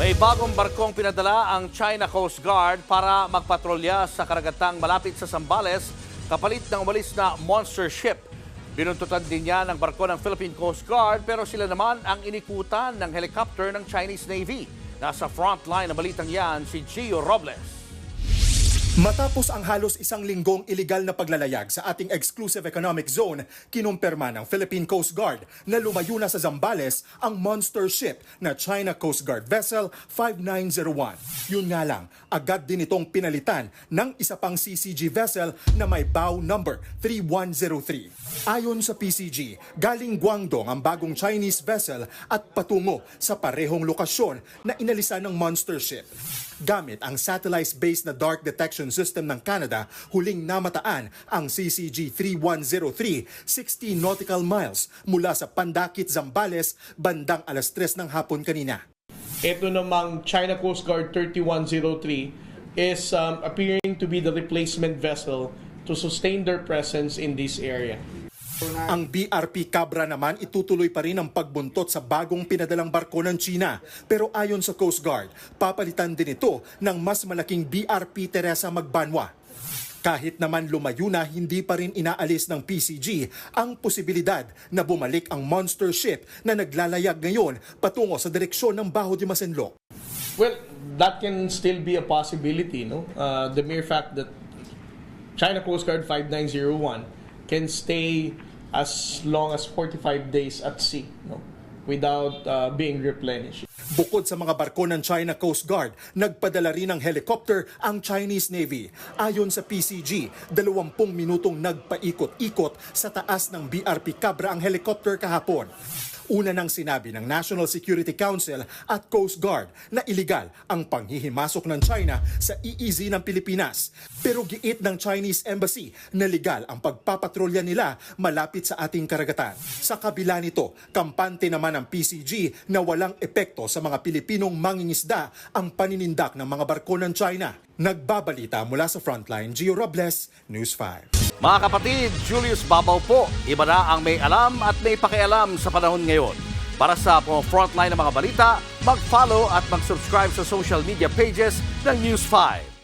May bagong barkong pinadala ang China Coast Guard para magpatrolya sa karagatang malapit sa Zambales kapalit ng umalis na monster ship. Binuntutan din niya ng barko ng Philippine Coast Guard pero sila naman ang inikutan ng helicopter ng Chinese Navy. Nasa frontline na balitang yan si Gio Robles. Matapos ang halos isang linggong iligal na paglalayag sa ating exclusive economic zone, kinumpirma ng Philippine Coast Guard na lumayo na sa Zambales ang monster ship na China Coast Guard Vessel 5901. Yun nga lang, agad din itong pinalitan ng isa pang CCG vessel na may bow number 3103. Ayon sa PCG, galing Guangdong ang bagong Chinese vessel at patungo sa parehong lokasyon na inalisan ng monster ship. Gamit ang satellite-based na dark detection system ng Canada, huling namataan ang CCG 3103, 60 nautical miles mula sa Pandakit, Zambales, bandang alas 3 ng hapon kanina. Ito namang China Coast Guard 3103 is appearing to be the replacement vessel to sustain their presence in this area. Ang BRP Cabra naman itutuloy pa rin ang pagbuntot sa bagong pinadalang barko ng China. Pero ayon sa Coast Guard, papalitan din ito ng mas malaking BRP Teresa Magbanwa. Kahit naman lumayo na, hindi pa rin inaalis ng PCG ang posibilidad na bumalik ang monster ship na naglalayag ngayon patungo sa direksyon ng Bajo de Masinloc. Well, that can still be a possibility, no? The mere fact that China Coast Guard 5901 can stay as long as 45 days at sea, no? Without being replenished. Bukod sa mga barko ng China Coast Guard, nagpadala rin ng helicopter ang Chinese Navy. Ayon sa PCG, 20 minutong nagpaikot-ikot sa taas ng BRP Cabra ang helicopter kahapon. Una nang sinabi ng National Security Council at Coast Guard na iligal ang panghihimasok ng China sa EEZ ng Pilipinas. Pero giit ng Chinese Embassy na legal ang pagpapatrolya nila malapit sa ating karagatan. Sa kabila nito, kampante naman ng PCG na walang epekto sa mga Pilipinong mangingisda ang paninindak ng mga barko ng China. Nagbabalita mula sa Frontline, Gio Robles, News 5. Mga kapatid, Julius Babaw po. Iba na ang may alam at may pakialam sa panahon ngayon. Para sa frontline ng mga balita, mag-follow at mag-subscribe sa social media pages ng News 5.